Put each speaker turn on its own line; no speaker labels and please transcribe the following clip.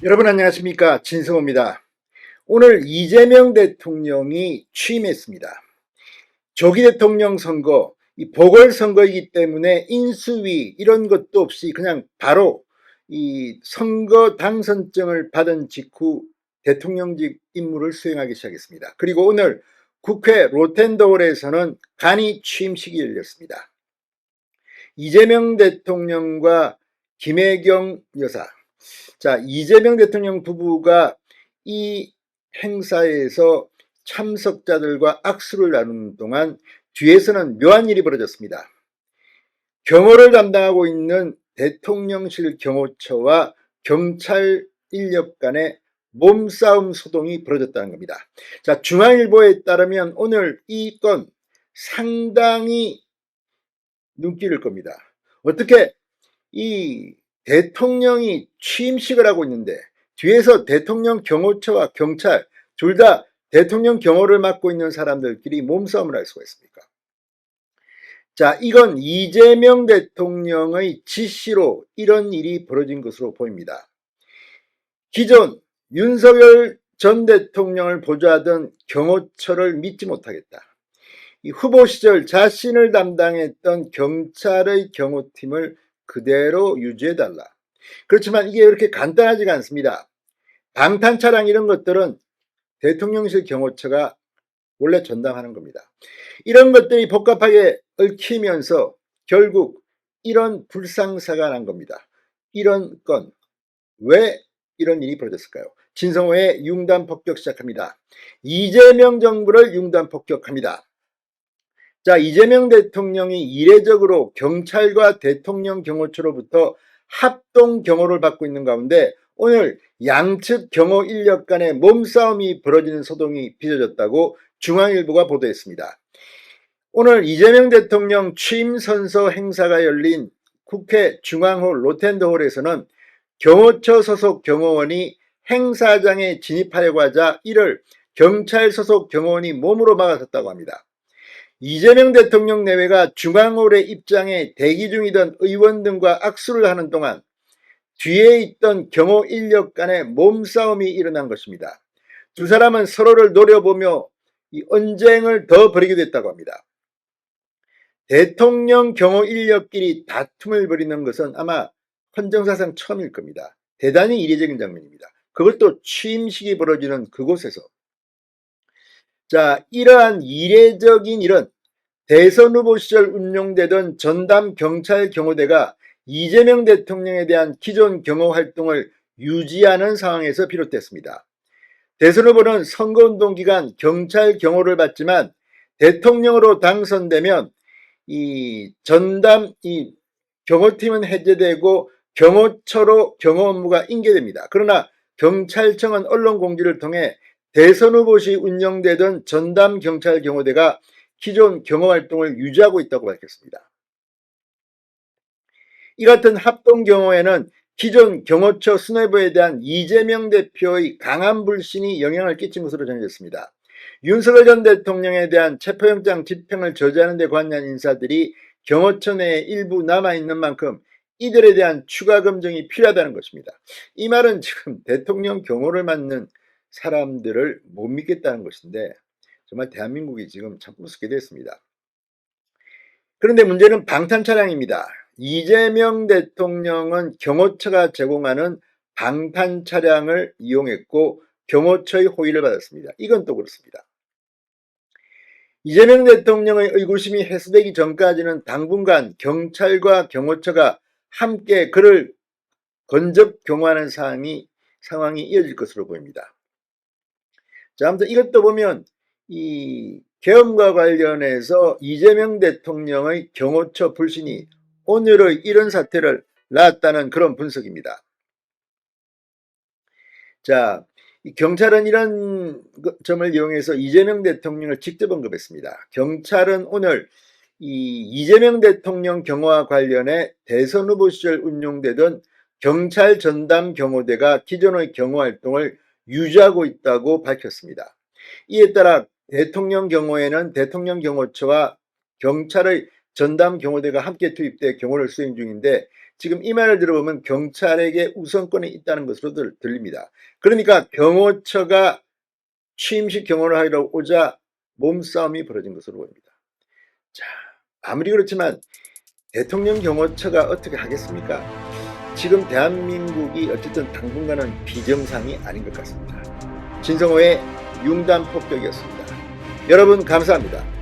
여러분 안녕하십니까, 진성호입니다. 오늘 이재명 대통령이 취임했습니다. 조기 대통령 선거, 이 보궐선거이기 때문에 인수위 이런 것도 없이 그냥 바로 이 선거 당선증을 받은 직후 대통령직 임무를 수행하기 시작했습니다. 그리고 오늘 국회 로텐더홀에서는 간이 취임식이 열렸습니다. 이재명 대통령과 김혜경 여사, 자, 이재명 대통령 부부가 이 행사에서 참석자들과 악수를 나누는 동안 뒤에서는 묘한 일이 벌어졌습니다. 경호를 담당하고 있는 대통령실 경호처와 경찰 인력 간의 몸싸움 소동이 벌어졌다는 겁니다. 자, 중앙일보에 따르면 오늘 이 건 상당히 눈길을 겁니다. 어떻게 이 대통령이 취임식을 하고 있는데 뒤에서 대통령 경호처와 경찰 둘 다 대통령 경호를 맡고 있는 사람들끼리 몸싸움을 할 수가 있습니까? 자, 이건 이재명 대통령의 지시로 이런 일이 벌어진 것으로 보입니다. 기존 윤석열 전 대통령을 보좌하던 경호처를 믿지 못하겠다. 이 후보 시절 자신을 담당했던 경찰의 경호팀을 그대로 유지해달라. 그렇지만 이게 이렇게 간단하지가 않습니다. 방탄 차량 이런 것들은 대통령실 경호처가 원래 전담하는 겁니다. 이런 것들이 복잡하게 얽히면서 결국 이런 불상사가 난 겁니다. 이런 건 왜 이런 일이 벌어졌을까요? 진성호의 융단 폭격 시작합니다. 이재명 정부를 융단 폭격합니다. 자, 이재명 대통령이 이례적으로 경찰과 대통령 경호처로부터 합동 경호를 받고 있는 가운데 오늘 양측 경호 인력 간의 몸싸움이 벌어지는 소동이 빚어졌다고 중앙일보가 보도했습니다. 오늘 이재명 대통령 취임 선서 행사가 열린 국회 중앙홀 로텐더홀에서는 경호처 소속 경호원이 행사장에 진입하려고 하자 이를 경찰 소속 경호원이 몸으로 막아섰다고 합니다. 이재명 대통령 내외가 중앙홀에 입장해 대기 중이던 의원 등과 악수를 하는 동안 뒤에 있던 경호 인력 간의 몸싸움이 일어난 것입니다. 두 사람은 서로를 노려보며 이 언쟁을 더 벌이게 됐다고 합니다. 대통령 경호 인력끼리 다툼을 벌이는 것은 아마 헌정사상 처음일 겁니다. 대단히 이례적인 장면입니다. 그것도 취임식이 벌어지는 그곳에서. 자, 이러한 이례적인 일은 대선 후보 시절 운용되던 전담 경찰 경호대가 이재명 대통령에 대한 기존 경호 활동을 유지하는 상황에서 비롯됐습니다. 대선 후보는 선거운동 기간 경찰 경호를 받지만 대통령으로 당선되면 이 전담 이 경호팀은 해제되고 경호처로 경호 업무가 인계됩니다. 그러나 경찰청은 언론 공지를 통해 대선 후보 시 운영되던 전담 경찰 경호대가 기존 경호 활동을 유지하고 있다고 밝혔습니다. 이 같은 합동 경호에는 기존 경호처 수뇌부에 대한 이재명 대표의 강한 불신이 영향을 끼친 것으로 전해졌습니다. 윤석열 전 대통령에 대한 체포영장 집행을 저지하는 데 관여한 인사들이 경호처 내에 일부 남아있는 만큼 이들에 대한 추가 검증이 필요하다는 것입니다. 이 말은 지금 대통령 경호를 맡는 사람들을 못 믿겠다는 것인데 정말 대한민국이 지금 참 우습게 됐습니다. 그런데 문제는 방탄 차량입니다. 이재명 대통령은 경호처가 제공하는 방탄 차량을 이용했고 경호처의 호의를 받았습니다. 이건 또 그렇습니다. 이재명 대통령의 의구심이 해소되기 전까지는 당분간 경찰과 경호처가 함께 그를 건접 경호하는 상황이 이어질 것으로 보입니다. 자, 아무튼 이것도 보면 이 계엄과 관련해서 이재명 대통령의 경호처 불신이 오늘의 이런 사태를 낳았다는 그런 분석입니다. 자, 경찰은 이런 점을 이용해서 이재명 대통령을 직접 언급했습니다. 경찰은 오늘 이재명 대통령 경호와 관련해 대선 후보 시절 운용되던 경찰 전담 경호대가 기존의 경호 활동을 유지하고 있다고 밝혔습니다. 이에 따라 대통령 경호에는 대통령 경호처와 경찰의 전담 경호대가 함께 투입돼 경호를 수행 중인데 지금 이 말을 들어보면 경찰에게 우선권이 있다는 것으로 들립니다. 그러니까 경호처가 취임식 경호를 하러 오자 몸싸움이 벌어진 것으로 보입니다. 자, 아무리 그렇지만 대통령 경호처가 어떻게 하겠습니까? 지금 대한민국이 어쨌든 당분간은 비정상이 아닌 것 같습니다. 진성호의 융단 폭격이었습니다. 여러분 감사합니다.